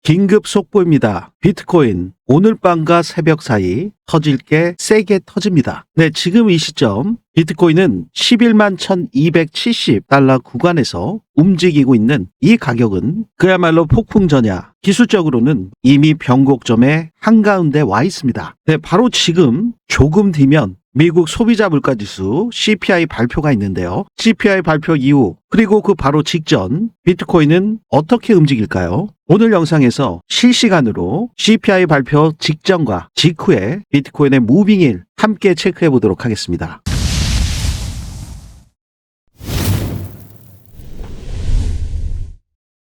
긴급 속보입니다. 비트코인 오늘 밤과 새벽 사이 터질 게 세게 터집니다. 네, 지금 이 시점 비트코인은 11만 1270달러 구간에서 움직이고 있는 이 가격은 그야말로 폭풍전야, 기술적으로는 이미 변곡점의 한가운데 와 있습니다. 네, 바로 지금 조금 뒤면 미국 소비자 물가지수 CPI 발표가 있는데요. CPI 발표 이후 그리고 그 바로 직전 비트코인은 어떻게 움직일까요? 오늘 영상에서 실시간으로 CPI 발표 직전과 직후에 비트코인의 무빙일 함께 체크해 보도록 하겠습니다.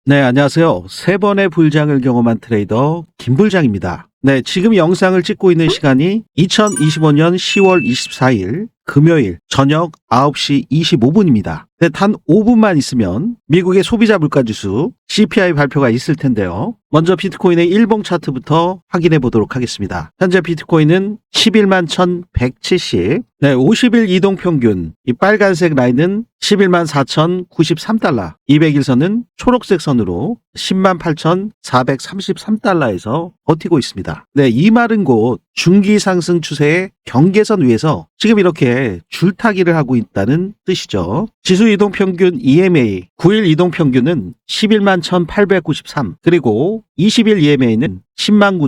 네, 안녕하세요. 세 번의 불장을 경험한 트레이더 김불장입니다. 네, 지금 영상을 찍고 있는 시간이 2025년 10월 24일 금요일 저녁 9시 25분입니다. 네, 단 5분만 있으면 미국의 소비자 물가지수 CPI 발표가 있을 텐데요. 먼저 비트코인의 일봉 차트부터 확인해 보도록 하겠습니다. 현재 비트코인은 11만 1170, 네, 50일 이동 평균, 이 빨간색 라인은 11만 4093달러, 200일선은 초록색 선으로 10만 8433달러에서 버티고 있습니다. 네, 이 마른 곳 중기 상승 추세의 경계선 위에서 지금 이렇게 줄타기를 하고 있다는 뜻이죠. 지수 이동 평균 EMA 9일 이동 평균은 11만 1893, 그리고 20일 EMA는 10만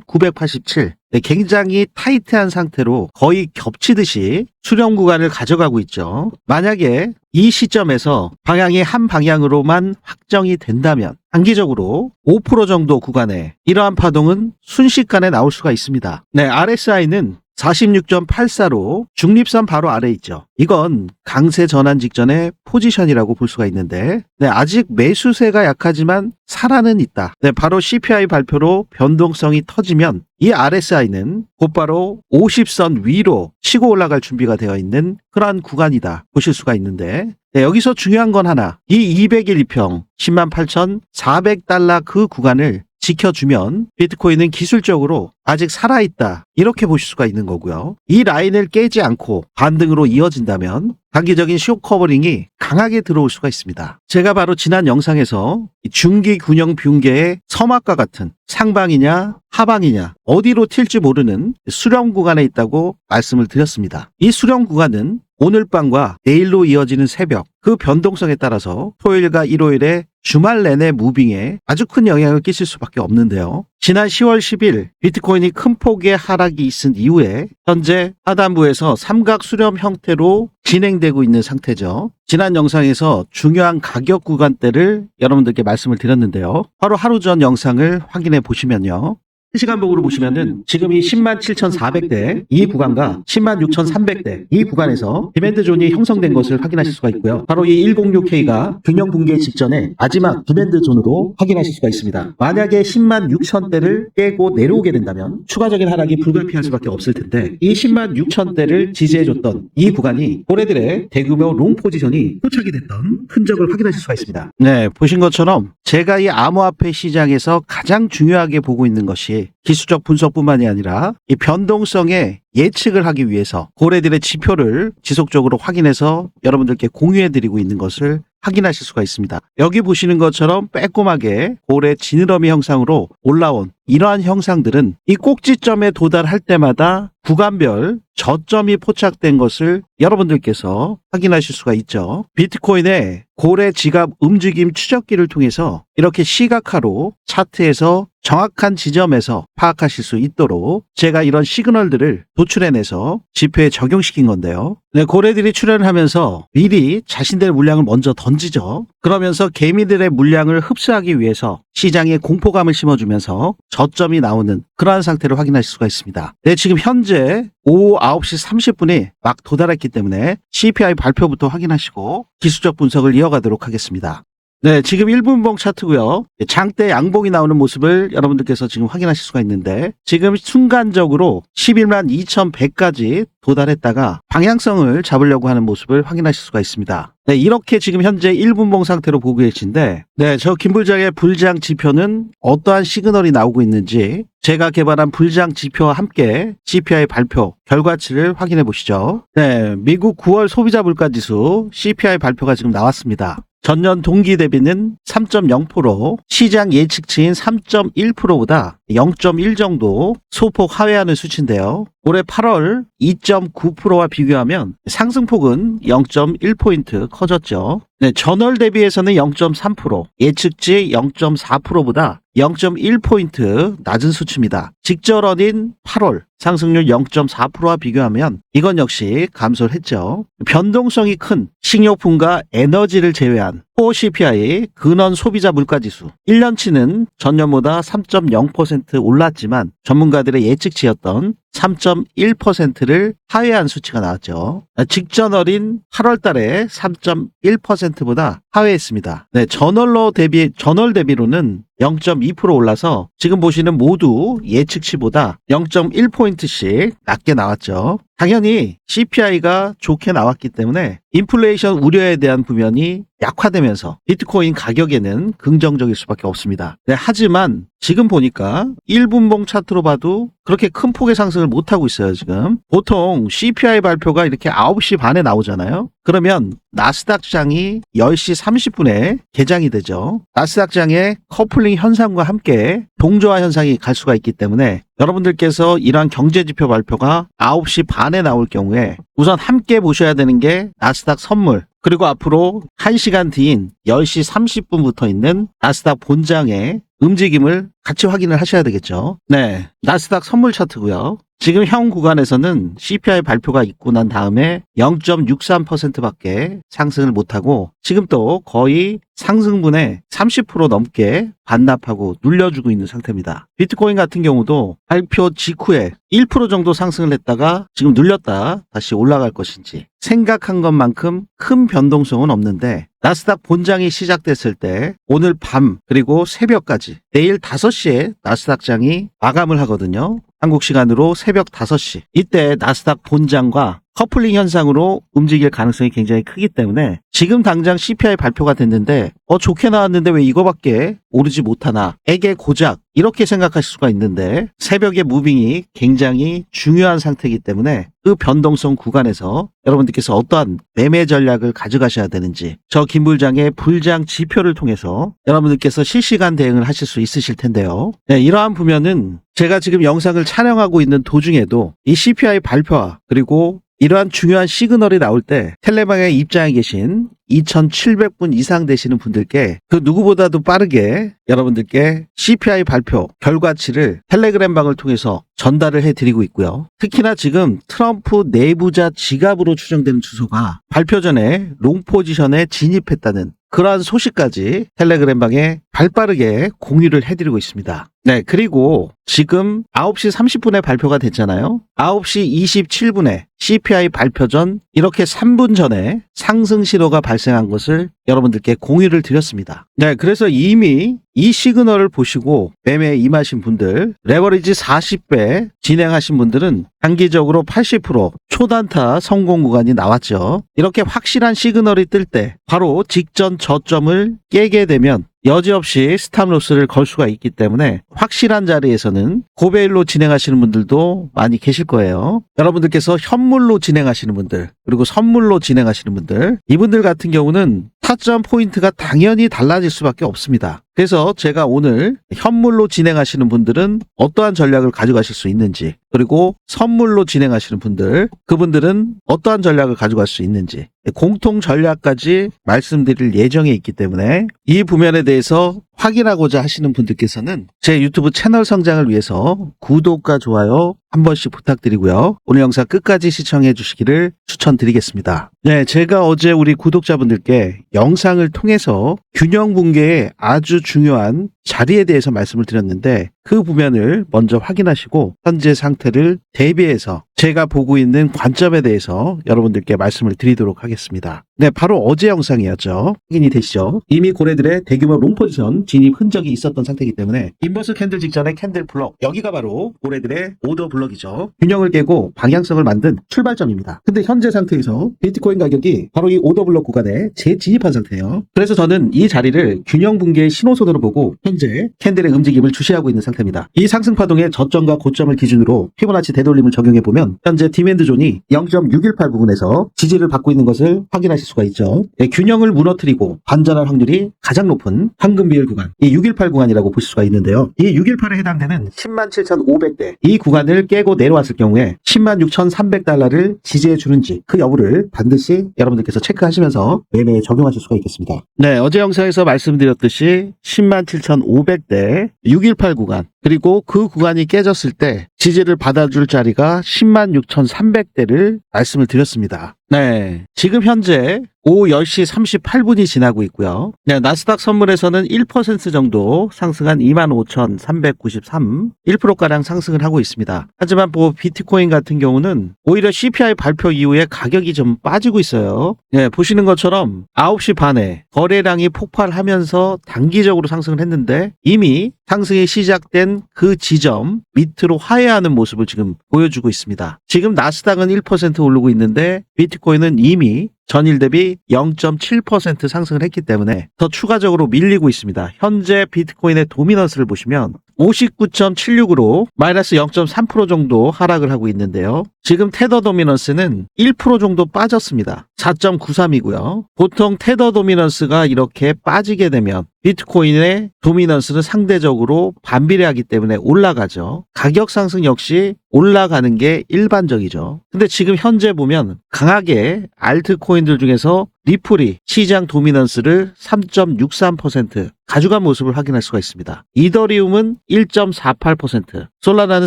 9987. 네, 굉장히 타이트한 상태로 거의 겹치듯이 수렴 구간을 가져가고 있죠. 만약에 이 시점에서 방향이 한 방향으로만 확정이 된다면 단기적으로 5% 정도 구간에 이러한 파동은 순식간에 나올 수가 있습니다. 네, RSI는 46.84로 중립선 바로 아래 있죠. 이건 강세 전환 직전의 포지션이라고 볼 수가 있는데, 네, 아직 매수세가 약하지만 살아는 있다. 네, 바로 CPI 발표로 변동성이 터지면 이 RSI는 곧바로 50선 위로 치고 올라갈 준비가 되어 있는 그러한 구간이다 보실 수가 있는데, 네, 여기서 중요한 건 하나, 이 200일 이평 10만 8400달러 그 구간을 지켜주면 비트코인은 기술적으로 아직 살아있다 이렇게 보실 수가 있는 거고요. 이 라인을 깨지 않고 반등으로 이어진다면 단기적인 숏 커버링이 강하게 들어올 수가 있습니다. 제가 바로 지난 영상에서 중기 균형 붕괴의 서막과 같은 상방이냐 하방이냐 어디로 튈지 모르는 수렴 구간에 있다고 말씀을 드렸습니다. 이 수렴 구간은 오늘 밤과 내일로 이어지는 새벽 그 변동성에 따라서 토요일과 일요일에 주말 내내 무빙에 아주 큰 영향을 끼칠 수밖에 없는데요. 지난 10월 10일 비트코인이 큰 폭의 하락이 있은 이후에 현재 하단부에서 삼각 수렴 형태로 진행되고 있는 상태죠. 지난 영상에서 중요한 가격 구간대를 여러분들께 말씀을 드렸는데요. 바로 하루 전 영상을 확인해 보시면요. 실시간복으로 보시면은 지금 이 10만 7,400대 이 구간과 10만 6,300대 이 구간에서 디맨드 존이 형성된 것을 확인하실 수가 있고요. 바로 이 106K가 균형 붕괴 직전에 마지막 디맨드 존으로 확인하실 수가 있습니다. 만약에 10만 6천대를 깨고 내려오게 된다면 추가적인 하락이 불가피할 수밖에 없을 텐데, 이 10만 6천대를 지지해줬던 이 구간이 고래들의 대규모 롱 포지션이 포착이 됐던 흔적을 확인하실 수가 있습니다. 네, 보신 것처럼 제가 이 암호화폐 시장에서 가장 중요하게 보고 있는 것이 기술적 분석뿐만이 아니라 이 변동성의 예측을 하기 위해서 고래들의 지표를 지속적으로 확인해서 여러분들께 공유해드리고 있는 것을 확인하실 수가 있습니다. 여기 보시는 것처럼 빼꼼하게 고래 지느러미 형상으로 올라온 이러한 형상들은 이 꼭지점에 도달할 때마다 구간별 저점이 포착된 것을 여러분들께서 확인하실 수가 있죠. 비트코인의 고래 지갑 움직임 추적기를 통해서 이렇게 시각화로 차트에서 정확한 지점에서 파악하실 수 있도록 제가 이런 시그널들을 도출해내서 지표에 적용시킨 건데요. 네, 고래들이 출현을 하면서 미리 자신들의 물량을 먼저 던지죠. 그러면서 개미들의 물량을 흡수하기 위해서 시장에 공포감을 심어주면서 저점이 나오는 그러한 상태를 확인하실 수가 있습니다. 네, 지금 현재 오후 9시 30분에 막 도달했기 때문에 CPI 발표부터 확인하시고 기술적 분석을 이어가도록 하겠습니다. 네, 지금 1분봉 차트고요. 장대 양봉이 나오는 모습을 여러분들께서 지금 확인하실 수가 있는데, 지금 순간적으로 11만 2100까지 도달했다가 방향성을 잡으려고 하는 모습을 확인하실 수가 있습니다. 네, 이렇게 지금 현재 1분봉 상태로 보고 계신데, 네, 저 김불장의 불장 지표는 어떠한 시그널이 나오고 있는지 제가 개발한 불장 지표와 함께 CPI 발표 결과치를 확인해 보시죠. 네, 미국 9월 소비자 물가지수 CPI 발표가 지금 나왔습니다. 전년 동기 대비는 3.0%, 시장 예측치인 3.1%보다 0.1 정도 소폭 하회하는 수치인데요. 올해 8월 2.9%와 비교하면 상승폭은 0.1포인트 커졌죠. 네, 전월 대비해서는 0.3%, 예측치 0.4%보다 0.1포인트 낮은 수치입니다. 직전월인 8월 상승률 0.4%와 비교하면 이건 역시 감소를 했죠. 변동성이 큰 식료품과 에너지를 제외한 코어 CPI 근원 소비자 물가지수 1년치는 전년보다 3.0% 올랐지만 전문가들의 예측치였던 3.1%를 하회한 수치가 나왔죠. 직전월인 8월 달에 3.1%보다 하회했습니다. 네, 전월 대비로는 0.2% 올라서 지금 보시는 모두 예측치보다 0.1포인트씩 낮게 나왔죠. 당연히 CPI가 좋게 나왔기 때문에 인플레이션 우려에 대한 부면이 약화되면서 비트코인 가격에는 긍정적일 수밖에 없습니다. 네, 하지만 지금 보니까 1분봉 차트로 봐도 그렇게 큰 폭의 상승을 못하고 있어요, 지금. 보통 CPI 발표가 이렇게 9시 반에 나오잖아요. 그러면 나스닥 장이 10시 30분에 개장이 되죠. 나스닥 장의 커플링 현상과 함께 동조화 현상이 갈 수가 있기 때문에 여러분들께서 이러한 경제지표 발표가 9시 반에 나올 경우에 우선 함께 보셔야 되는 게 나스닥 선물, 그리고 앞으로 1시간 뒤인 10시 30분부터 있는 나스닥 본장의 움직임을 같이 확인을 하셔야 되겠죠. 네, 나스닥 선물 차트고요. 지금 현 구간에서는 CPI 발표가 있고 난 다음에 0.63%밖에 상승을 못하고 지금 또 거의 상승분의 30% 넘게 반납하고 눌려주고 있는 상태입니다. 비트코인 같은 경우도 발표 직후에 1% 정도 상승을 했다가 지금 눌렸다 다시 올라갈 것인지 생각한 것만큼 큰 변동성은 없는데 나스닥 본장이 시작됐을 때 오늘 밤 그리고 새벽까지 내일 5시에 나스닥 장이 마감을 하거든요. 한국 시간으로 새벽 5시. 이때 나스닥 본장과 커플링 현상으로 움직일 가능성이 굉장히 크기 때문에 지금 당장 CPI 발표가 됐는데 좋게 나왔는데 왜 이거밖에 오르지 못하나 에게 고작 이렇게 생각하실 수가 있는데 새벽의 무빙이 굉장히 중요한 상태이기 때문에 그 변동성 구간에서 여러분들께서 어떠한 매매 전략을 가져가셔야 되는지 저 김불장의 불장 지표를 통해서 여러분들께서 실시간 대응을 하실 수 있으실 텐데요. 네, 이러한 부면은 제가 지금 영상을 촬영하고 있는 도중에도 이 CPI 발표와 그리고 이러한 중요한 시그널이 나올 때 텔레방에 입장해 계신 2,700분 이상 되시는 분들께 그 누구보다도 빠르게 여러분들께 CPI 발표 결과치를 텔레그램방을 통해서 전달을 해드리고 있고요. 특히나 지금 트럼프 내부자 지갑으로 추정되는 주소가 발표 전에 롱 포지션에 진입했다는 그러한 소식까지 텔레그램방에 발빠르게 공유를 해드리고 있습니다. 네, 그리고 지금 9시 30분에 발표가 됐잖아요. 9시 27분에 CPI 발표 전 이렇게 3분 전에 상승 신호가 발생한 것을 여러분들께 공유를 드렸습니다. 네, 그래서 이미 이 시그널을 보시고 매매에 임하신 분들, 레버리지 40배 진행하신 분들은 단기적으로 80% 초단타 성공 구간이 나왔죠. 이렇게 확실한 시그널이 뜰 때 바로 직전 저점을 깨게 되면 여지없이 스탑로스를 걸 수가 있기 때문에 확실한 자리에서는 고배율로 진행하시는 분들도 많이 계실 거예요. 여러분들께서 현물로 진행하시는 분들 그리고 선물로 진행하시는 분들 이분들 같은 경우는 타점 포인트가 당연히 달라질 수밖에 없습니다. 그래서 제가 오늘 현물로 진행하시는 분들은 어떠한 전략을 가져가실 수 있는지 그리고 선물로 진행하시는 분들 그분들은 어떠한 전략을 가져갈 수 있는지 공통 전략까지 말씀드릴 예정에 있기 때문에 이 부면에 대해서 확인하고자 하시는 분들께서는 제 유튜브 채널 성장을 위해서 구독과 좋아요 한 번씩 부탁드리고요. 오늘 영상 끝까지 시청해 주시기를 추천드리겠습니다. 네, 제가 어제 우리 구독자분들께 영상을 통해서 균형 붕괴의 아주 중요한 자리에 대해서 말씀을 드렸는데 그 부면을 먼저 확인하시고 현재 상태를 대비해서 제가 보고 있는 관점에 대해서 여러분들께 말씀을 드리도록 하겠습니다. 네, 바로 어제 영상이었죠. 확인이 되시죠? 이미 고래들의 대규모 롱포지션 진입 흔적이 있었던 상태이기 때문에 인버스 캔들 직전의 캔들 블럭 여기가 바로 고래들의 오더 블럭이죠. 균형을 깨고 방향성을 만든 출발점입니다. 근데 현재 상태에서 비트코인 가격이 바로 이 오더 블럭 구간에 재진입한 상태예요. 그래서 저는 이 자리를 균형 붕괴의 신호선으로 보고 현재 캔들의 움직임을 주시하고 있는 상태입니다. 이 상승 파동의 저점과 고점을 기준으로 피보나치 되돌림을 적용해 보면 보시면 현재 디맨드 존이 0.618 부근에서 지지를 받고 있는 것을 확인하실 수가 있죠. 균형을 무너뜨리고 반전할 확률이 가장 높은 황금 비율 구간, 이 618 구간이라고 보실 수가 있는데요. 이 618에 해당되는 107,500대 이 구간을 깨고 내려왔을 경우에 106,300달러를 지지해 주는지 그 여부를 반드시 여러분들께서 체크하시면서 매매에 적용하실 수가 있겠습니다. 네, 어제 영상에서 말씀드렸듯이 107,500대 618 구간, 그리고 그 구간이 깨졌을 때 지지를 받아줄 자리가 106,300대를 말씀을 드렸습니다. 네, 지금 현재 오후 10시 38분이 지나고 있고요. 네, 나스닥 선물에서는 1% 정도 상승한 25,393, 1%가량 상승을 하고 있습니다. 하지만 비트코인 같은 경우는 오히려 CPI 발표 이후에 가격이 좀 빠지고 있어요. 네, 보시는 것처럼 9시 반에 거래량이 폭발하면서 단기적으로 상승을 했는데 이미 상승이 시작된 그 지점 밑으로 하회하는 모습을 지금 보여주고 있습니다. 지금 나스닥은 1% 오르고 있는데 비트코인은 이미 전일 대비 0.7% 상승을 했기 때문에 더 추가적으로 밀리고 있습니다. 현재 비트코인의 도미넌스를 보시면 59.76으로 마이너스 0.3% 정도 하락을 하고 있는데요. 지금 테더 도미넌스는 1% 정도 빠졌습니다. 4.93이고요. 보통 테더 도미넌스가 이렇게 빠지게 되면 비트코인의 도미넌스는 상대적으로 반비례하기 때문에 올라가죠. 가격 상승 역시 올라가는 게 일반적이죠. 근데 지금 현재 보면 강하게 알트코인들 중에서 리플이 시장 도미넌스를 3.63% 가져간 모습을 확인할 수가 있습니다. 이더리움은 1.48%, 솔라나는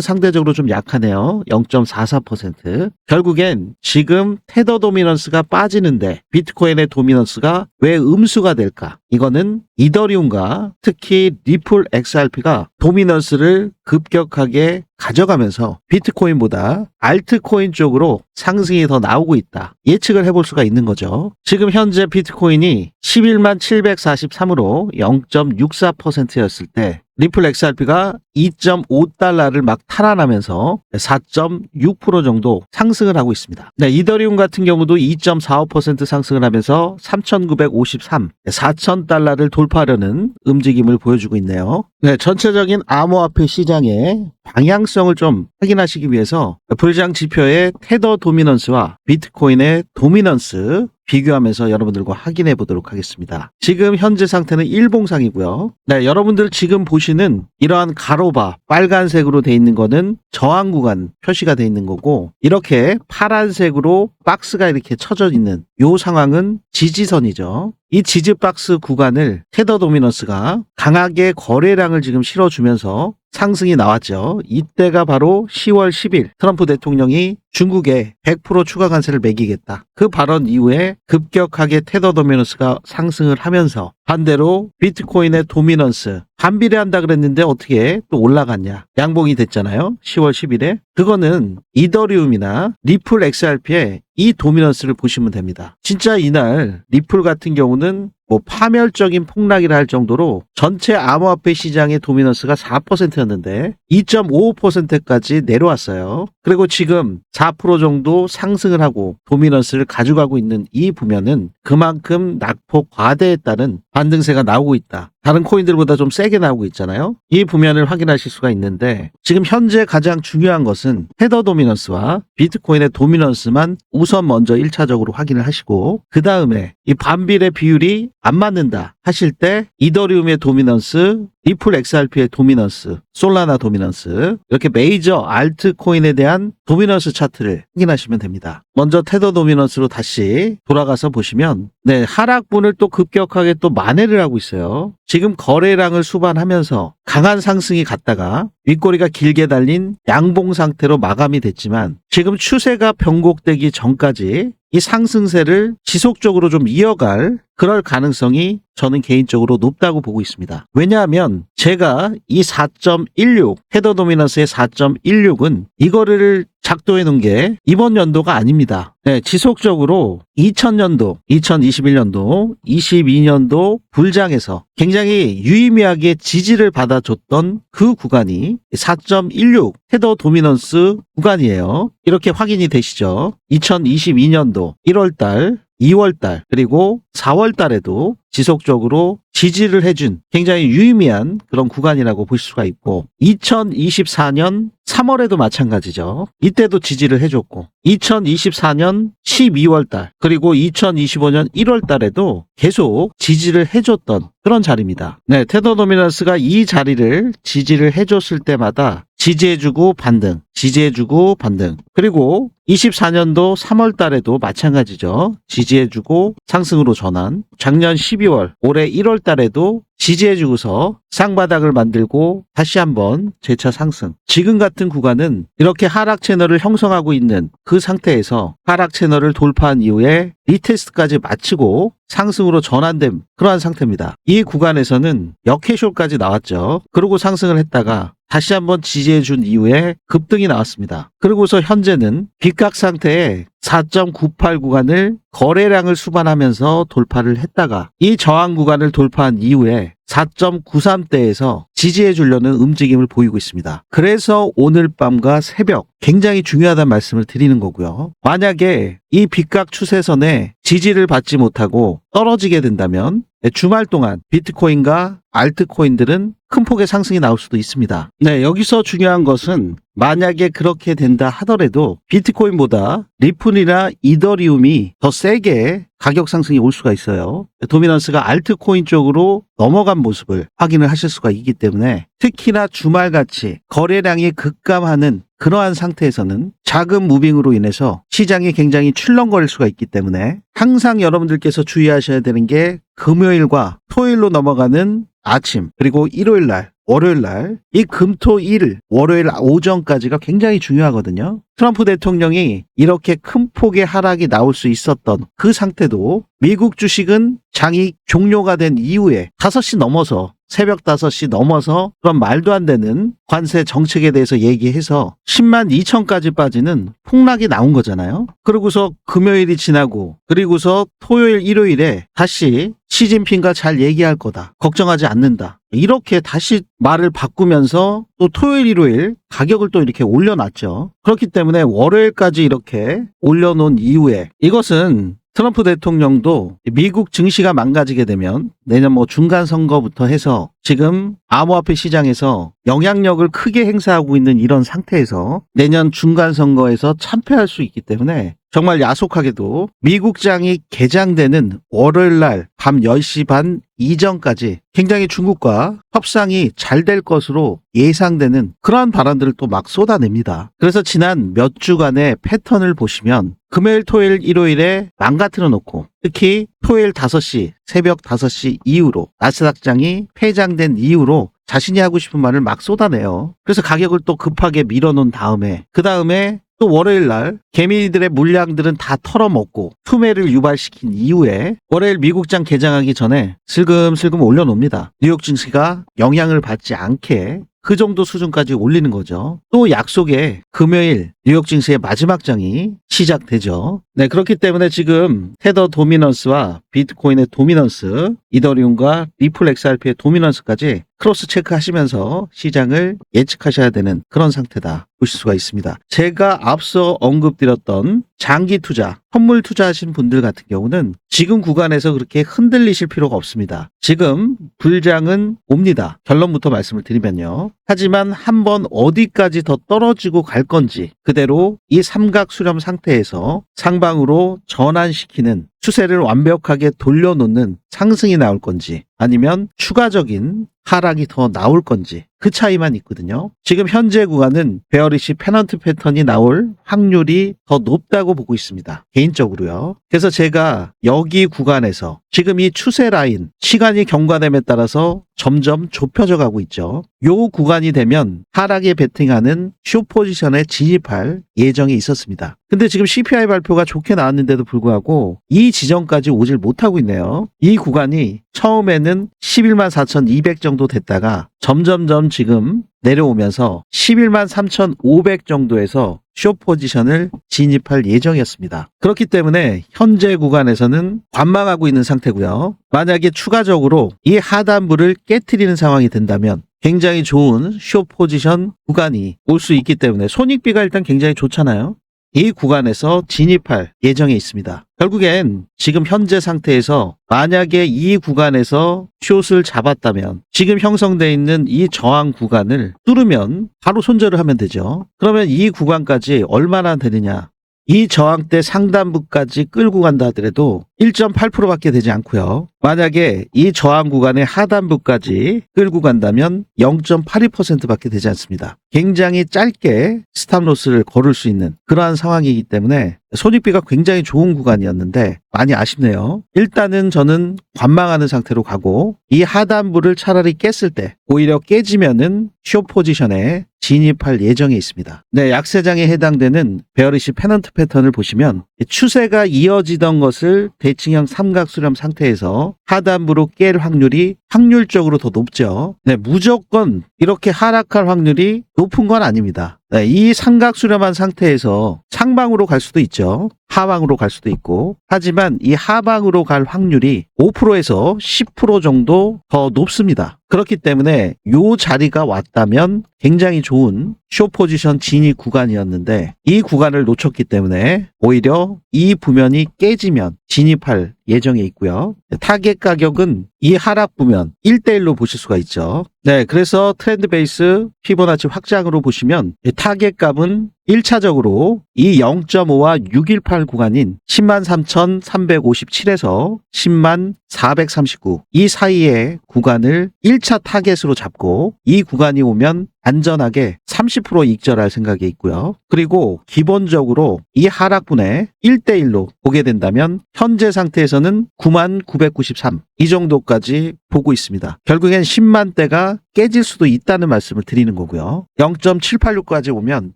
상대적으로 좀 약하네요. 0.44%. 결국엔 지금 테더 도미넌스가 빠지는데 비트코인의 도미넌스가 왜 음수가 될까? 이거는 이더리움과 특히 리플 XRP가 도미넌스를 급격하게 가져가면서 비트코인보다 알트코인 쪽으로 상승이 더 나오고 있다. 예측을 해볼 수가 있는 거죠. 지금 현재 비트코인이 11만 743으로 0.64%였을 때 리플 XRP가 2.5달러를 막 탈환하면서 4.6% 정도 상승을 하고 있습니다. 네, 이더리움 같은 경우도 2.45% 상승을 하면서 3,953, 4,000달러를 돌파하려는 움직임을 보여주고 있네요. 네, 전체적인 암호화폐 시장의 방향성을 좀 확인하시기 위해서 불장 지표의 테더 도미넌스와 비트코인의 도미넌스 비교하면서 여러분들과 확인해 보도록 하겠습니다. 지금 현재 상태는 일봉상이고요. 네, 여러분들 지금 보시는 이러한 가로바 빨간색으로 돼 있는 거는 저항 구간 표시가 돼 있는 거고, 이렇게 파란색으로 박스가 이렇게 쳐져 있는 이 상황은 지지선이죠. 이 지지박스 구간을 테더 도미넌스가 강하게 거래량을 지금 실어주면서 상승이 나왔죠. 이때가 바로 10월 10일 트럼프 대통령이 중국에 100% 추가 관세를 매기겠다. 그 발언 이후에 급격하게 테더 도미넌스가 상승을 하면서 반대로 비트코인의 도미넌스 반비례한다 그랬는데 어떻게 또 올라갔냐. 양봉이 됐잖아요. 10월 10일에. 그거는 이더리움이나 리플 XRP의 이 도미넌스를 보시면 됩니다. 진짜 이날 리플 같은 경우는 파멸적인 폭락이라 할 정도로 전체 암호화폐 시장의 도미넌스가 4%였는데 2.55%까지 내려왔어요. 그리고 지금 4% 정도 상승을 하고 도미넌스를 가져가고 있는 이 부면은 그만큼 낙폭 과대에 따른 반등세가 나오고 있다. 다른 코인들보다 좀 세게 나오고 있잖아요. 이 부면을 확인하실 수가 있는데 지금 현재 가장 중요한 것은 테더 도미넌스와 비트코인의 도미넌스만 우선 먼저 1차적으로 확인을 하시고, 그 다음에 이 반비례 비율이 안 맞는다 하실 때 이더리움의 도미넌스, 리플 XRP의 도미넌스, 솔라나 도미넌스, 이렇게 메이저 알트코인에 대한 도미넌스 차트를 확인하시면 됩니다. 먼저 테더 도미넌스로 다시 돌아가서 보시면 네, 하락분을 또 급격하게 또 만회를 하고 있어요. 지금 거래량을 수반하면서 강한 상승이 갔다가 윗꼬리가 길게 달린 양봉 상태로 마감이 됐지만 지금 추세가 변곡되기 전까지 이 상승세를 지속적으로 좀 이어갈 그럴 가능성이 저는 개인적으로 높다고 보고 있습니다. 왜냐하면 제가 이 4.16 테더 도미넌스의 4.16은 이거를 작도해 놓은 게 이번 연도가 아닙니다. 네, 지속적으로 2000년도, 2021년도, 22년도 불장에서 굉장히 유의미하게 지지를 받아줬던 그 구간이 4.16 테더 도미넌스 구간이에요. 이렇게 확인이 되시죠? 2022년도 1월달 2월달 그리고 4월달에도 지속적으로 지지를 해준 굉장히 유의미한 그런 구간이라고 볼 수가 있고 2024년 3월에도 마찬가지죠. 이때도 지지를 해줬고 2024년 12월달 그리고 2025년 1월달에도 계속 지지를 해줬던 그런 자리입니다. 네, 테더 도미넌스가 이 자리를 지지를 해줬을 때마다 지지해주고 반등, 지지해주고 반등. 그리고 24년도 3월 달에도 마찬가지죠. 지지해주고 상승으로 전환. 작년 12월, 올해 1월 달에도 지지해주고서 쌍바닥을 만들고 다시 한번 재차 상승. 지금 같은 구간은 이렇게 하락 채널을 형성하고 있는 그 상태에서 하락 채널을 돌파한 이후에 리테스트까지 마치고 상승으로 전환된 그러한 상태입니다. 이 구간에서는 역해쇼까지 나왔죠. 그러고 상승을 했다가 다시 한번 지지해준 이후에 급등이 나왔습니다. 그러고서 현재는 빗각 상태에 4.98 구간을 거래량을 수반하면서 돌파를 했다가 이 저항 구간을 돌파한 이후에 4.93대에서 지지해 주려는 움직임을 보이고 있습니다. 그래서 오늘 밤과 새벽 굉장히 중요하다는 말씀을 드리는 거고요. 만약에 이 빗각 추세선에 지지를 받지 못하고 떨어지게 된다면 주말 동안 비트코인과 알트코인들은 큰 폭의 상승이 나올 수도 있습니다. 네, 여기서 중요한 것은 만약에 그렇게 된다 하더라도 비트코인보다 리플이나 이더리움이 더 세게 가격 상승이 올 수가 있어요. 도미넌스가 알트코인 쪽으로 넘어간 모습을 확인을 하실 수가 있기 때문에 특히나 주말같이 거래량이 급감하는 그러한 상태에서는 자금 무빙으로 인해서 시장이 굉장히 출렁거릴 수가 있기 때문에 항상 여러분들께서 주의하셔야 되는 게 금요일과 토요일로 넘어가는 아침 그리고 일요일날 월요일날 이 금토일 월요일 오전까지가 굉장히 중요하거든요. 트럼프 대통령이 이렇게 큰 폭의 하락이 나올 수 있었던 그 상태도 미국 주식은 장이 종료가 된 이후에 5시 넘어서 새벽 5시 넘어서 그런 말도 안 되는 관세 정책에 대해서 얘기해서 10만 2천까지 빠지는 폭락이 나온 거잖아요. 그러고서 금요일이 지나고 그리고서 토요일 일요일에 다시 시진핑과 잘 얘기할 거다. 걱정하지 않는다. 이렇게 다시 말을 바꾸면서 또 토요일 일요일 가격을 또 이렇게 올려놨죠. 그렇기 때문에 월요일까지 이렇게 올려놓은 이후에 이것은 트럼프 대통령도 미국 증시가 망가지게 되면 내년 중간 선거부터 해서 지금 암호화폐 시장에서 영향력을 크게 행사하고 있는 이런 상태에서 내년 중간 선거에서 참패할 수 있기 때문에 정말 야속하게도 미국장이 개장되는 월요일 날 밤 10시 반 이전까지 굉장히 중국과 협상이 잘 될 것으로 예상되는 그러한 발언들을 또 막 쏟아냅니다. 그래서 지난 몇 주간의 패턴을 보시면 금요일, 토요일, 일요일에 망가뜨려 놓고 특히 토요일 5시, 새벽 5시 이후로 나스닥장이 폐장된 이후로 자신이 하고 싶은 말을 막 쏟아내요. 그래서 가격을 또 급하게 밀어놓은 다음에 그 다음에 또 월요일 날 개미들의 물량들은 다 털어먹고 투매를 유발시킨 이후에 월요일 미국장 개장하기 전에 슬금슬금 올려놓습니다. 뉴욕 증시가 영향을 받지 않게 그 정도 수준까지 올리는 거죠. 또 약속에 금요일 뉴욕 증시의 마지막 장이 시작되죠. 네, 그렇기 때문에 지금 테더 도미넌스와 비트코인의 도미넌스, 이더리움과 리플 XRP의 도미넌스까지 크로스 체크 하시면서 시장을 예측하셔야 되는 그런 상태다 보실 수가 있습니다. 제가 앞서 언급드렸던 장기 투자, 선물 투자하신 분들 같은 경우는 지금 구간에서 그렇게 흔들리실 필요가 없습니다. 지금 불장은 옵니다. 결론부터 말씀을 드리면요. 하지만 한번 어디까지 더 떨어지고 갈 건지 그대로 이 삼각 수렴 상태에서 상방으로 전환시키는 추세를 완벽하게 돌려놓는 상승이 나올 건지 아니면 추가적인 하락이 더 나올 건지 그 차이만 있거든요. 지금 현재 구간은 베어리시 페넌트 패턴이 나올 확률이 더 높다고 보고 있습니다. 개인적으로요. 그래서 제가 여기 구간에서 지금 이 추세 라인 시간이 경과됨에 따라서 점점 좁혀져 가고 있죠. 요 구간이 되면 하락에 베팅하는 숏 포지션에 진입할 예정이 있었습니다. 근데 지금 CPI 발표가 좋게 나왔는데도 불구하고 이 지점까지 오질 못하고 있네요. 이 구간이 처음에는 11만 4,200 정도 됐다가 점점점 지금 내려오면서 11만 3,500 정도에서 숏 포지션을 진입할 예정이었습니다. 그렇기 때문에 현재 구간에서는 관망하고 있는 상태고요. 만약에 추가적으로 이 하단부를 깨트리는 상황이 된다면 굉장히 좋은 숏 포지션 구간이 올 수 있기 때문에 손익비가 일단 굉장히 좋잖아요. 이 구간에서 진입할 예정에 있습니다. 결국엔 지금 현재 상태에서 만약에 이 구간에서 숏을 잡았다면 지금 형성되어 있는 이 저항 구간을 뚫으면 바로 손절을 하면 되죠. 그러면 이 구간까지 얼마나 되느냐? 이 저항대 상단부까지 끌고 간다 하더라도 1.8%밖에 되지 않고요. 만약에 이 저항 구간의 하단부까지 끌고 간다면 0.82%밖에 되지 않습니다. 굉장히 짧게 스탑로스를 걸을 수 있는 그러한 상황이기 때문에 손익비가 굉장히 좋은 구간이었는데 많이 아쉽네요. 일단은 저는 관망하는 상태로 가고 이 하단부를 차라리 깼을 때 오히려 깨지면은 숏 포지션에 진입할 예정에 있습니다. 네, 약세장에 해당되는 베어리시 페넌트 패턴을 보시면 추세가 이어지던 것을 대칭형 삼각수렴 상태에서 하단부로 깰 확률이 확률적으로 더 높죠. 네, 무조건 이렇게 하락할 확률이 높은 건 아닙니다. 네, 이 삼각수렴한 상태에서 상방으로 갈 수도 있죠. 하방으로 갈 수도 있고. 하지만 이 하방으로 갈 확률이 5%에서 10% 정도 더 높습니다. 그렇기 때문에 이 자리가 왔다면 굉장히 좋은 숏 포지션 진입 구간이었는데 이 구간을 놓쳤기 때문에 오히려 이 부면이 깨지면 진입할 예정에 있고요. 타겟 가격은 이 하락 부면 1대1로 보실 수가 있죠. 네, 그래서 트렌드 베이스 피보나치 확장으로 보시면 타겟 값은 1차적으로 이 0.5와 618 구간인 103,357에서 10439 이 사이의 구간을 1차 타겟으로 잡고 이 구간이 오면 안전하게 30% 익절할 생각이 있고요. 그리고 기본적으로 이 하락분에 1대1로 보게 된다면 현재 상태에서는 9993 이 정도까지 보고 있습니다. 결국엔 10만대가 깨질 수도 있다는 말씀을 드리는 거고요. 0.786까지 오면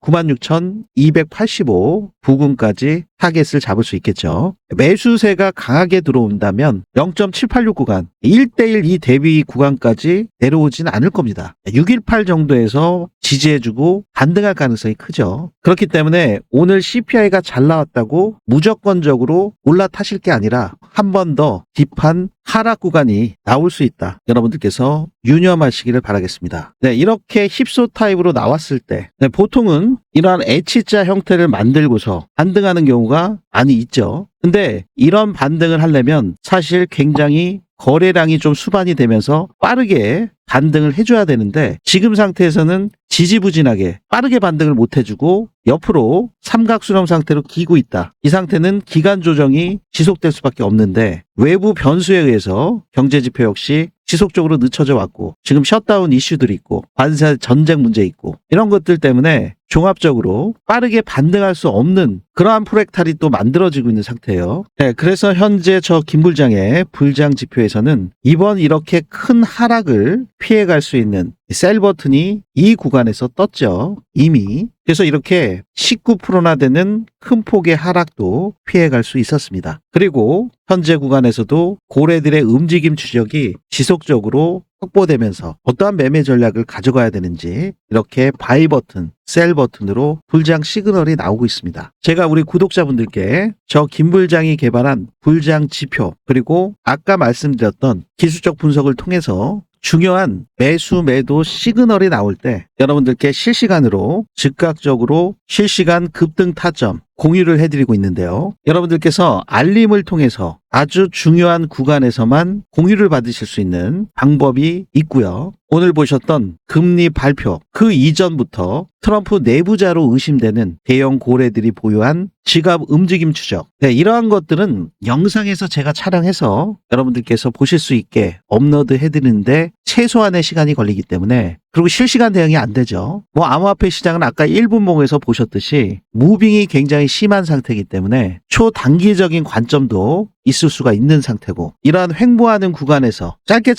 96,285 부근까지 타겟을 잡을 수 있겠죠. 매수세가 강하게 들어온다면 0.786 구간 1대1 이 대비 구간까지 내려오진 않을 겁니다. 618 정도에서 지지해주고 반등할 가능성이 크죠. 그렇기 때문에 오늘 CPI가 잘 나왔다고 무조건적으로 올라타실 게 아니라 한 번 더 딥한 하락 구간이 나올 수 있다. 여러분들께서 유념하시기를 바라겠습니다. 네, 이렇게 힙소 타입으로 나왔을 때 보통은 이러한 H자 형태를 만들고서 반등하는 경우가 많이 있죠. 근데 이런 반등을 하려면 사실 굉장히 거래량이 좀 수반이 되면서 빠르게 반등을 해줘야 되는데 지금 상태에서는 지지부진하게 빠르게 반등을 못 해주고 옆으로 삼각수렴 상태로 기고 있다. 이 상태는 기간 조정이 지속될 수밖에 없는데 외부 변수에 의해서 경제지표 역시 지속적으로 늦춰져 왔고 지금 셧다운 이슈들이 있고 관세 전쟁 문제 있고 이런 것들 때문에 종합적으로 빠르게 반등할 수 없는 그러한 프랙탈이 또 만들어지고 있는 상태예요. 네, 그래서 현재 저 김불장의 불장 지표에서는 이번 이렇게 큰 하락을 피해갈 수 있는 셀 버튼이 이 구간에서 떴죠. 이미. 그래서 이렇게 19%나 되는 큰 폭의 하락도 피해갈 수 있었습니다. 그리고 현재 구간에서도 고래들의 움직임 추적이 지속적으로 확보되면서 어떠한 매매 전략을 가져가야 되는지 이렇게 바이 버튼, 셀 버튼으로 불장 시그널이 나오고 있습니다. 제가 우리 구독자분들께 저 김불장이 개발한 불장 지표 그리고 아까 말씀드렸던 기술적 분석을 통해서 중요한 매수 매도 시그널이 나올 때 여러분들께 실시간으로 즉각적으로 실시간 급등 타점 공유를 해드리고 있는데요. 여러분들께서 알림을 통해서 아주 중요한 구간에서만 공유를 받으실 수 있는 방법이 있고요. 오늘 보셨던 금리 발표 그 이전부터 트럼프 내부자로 의심되는 대형 고래들이 보유한 지갑 움직임 추적 이러한 것들은 영상에서 제가 촬영해서 여러분들께서 보실 수 있게 업로드 해드리는데 최소한의 시간이 걸리기 때문에 그리고 실시간 대응이 안 되죠. 암호화폐 시장은 아까 1분봉에서 보셨듯이 무빙이 굉장히 심한 상태이기 때문에 초단기적인 관점도 있을 수가 있는 상태고 이러한 횡보하는 구간에서 짧게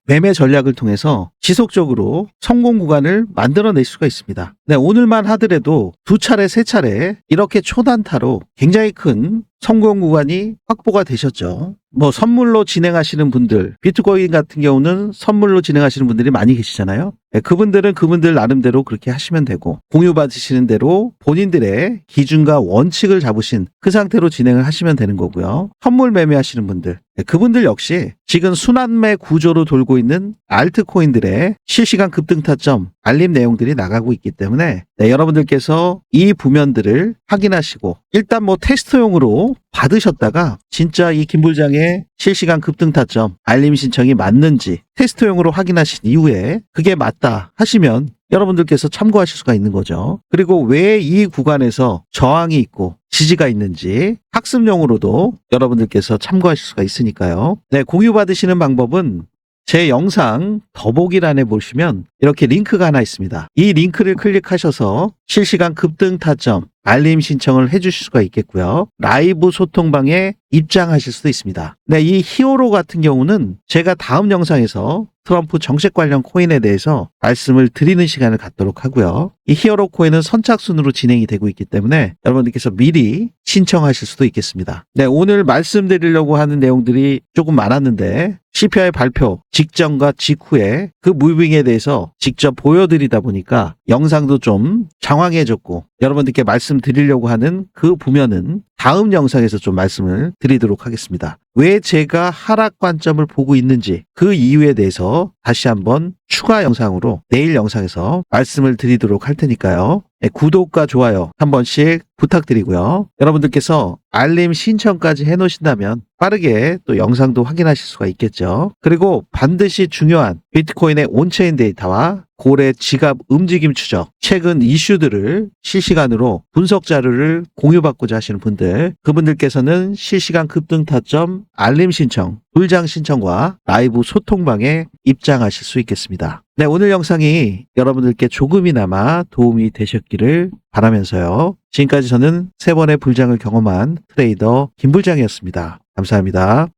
매매 전략을 통해서 지속적으로 성공 구간을 만들어낼 수가 있습니다. 네, 오늘만 하더라도 2차례, 3차례 이렇게 초단타로 굉장히 큰 성공 구간이 확보가 되셨죠. 선물로 진행하시는 분들, 비트코인 같은 경우는 선물로 진행하시는 분들이 많이 계시잖아요. 네, 그분들은 그분들 나름대로 그렇게 하시면 되고 공유받으시는 대로 본인들의 기준과 원칙을 잡으신 그 상태로 진행을 하시면 되는 거고요. 선물 매매하시는 분들 그분들 역시 지금 순환매 구조로 돌고 있는 알트코인들의 실시간 급등 타점 알림 내용들이 나가고 있기 때문에 여러분들께서 이 부면들을 확인하시고 일단 뭐 테스트용으로 받으셨다가 진짜 이 김부장의 실시간 급등 타점 알림 신청이 맞는지 테스트용으로 확인하신 이후에 그게 맞다 하시면 여러분들께서 참고하실 수가 있는 거죠. 그리고 왜 이 구간에서 저항이 있고 지지가 있는지 학습용으로도 여러분들께서 참고하실 수가 있으니까요. 네, 공유받으시는 방법은 제 영상 더보기란에 보시면 이렇게 링크가 하나 있습니다. 이 링크를 클릭하셔서 실시간 급등 타점 알림 신청을 해주실 수가 있겠고요. 라이브 소통방에 입장하실 수도 있습니다. 네, 이 히어로 같은 경우는 제가 다음 영상에서 트럼프 정책 관련 코인에 대해서 말씀을 드리는 시간을 갖도록 하고요. 이 히어로 코인은 선착순으로 진행이 되고 있기 때문에 여러분들께서 미리 신청하실 수도 있겠습니다. 네, 오늘 말씀드리려고 하는 내용들이 조금 많았는데 CPI 발표 직전과 직후에 그 무빙에 대해서 직접 보여드리다 보니까 영상도 좀 장황해졌고 여러분들께 말씀드리려고 하는 그 부면은 다음 영상에서 좀 말씀을 드리도록 하겠습니다. 왜 제가 하락 관점을 보고 있는지 그 이유에 대해서 다시 한번 추가 영상으로 내일 영상에서 말씀을 드리도록 할 테니까요. 네, 구독과 좋아요 한 번씩 부탁드리고요. 여러분들께서 알림 신청까지 해놓으신다면 빠르게 또 영상도 확인하실 수가 있겠죠. 그리고 반드시 중요한 비트코인의 온체인 데이터와 고래 지갑 움직임 추적, 최근 이슈들을 실시간으로 분석 자료를 공유받고자 하시는 분들, 그분들께서는 실시간 급등 타점 알림 신청, 불장 신청과 라이브 소통방에 입장하실 수 있겠습니다. 네, 오늘 영상이 여러분들께 조금이나마 도움이 되셨기를 바라면서요. 지금까지 저는 3번의 불장을 경험한 트레이더 김불장이었습니다. 감사합니다.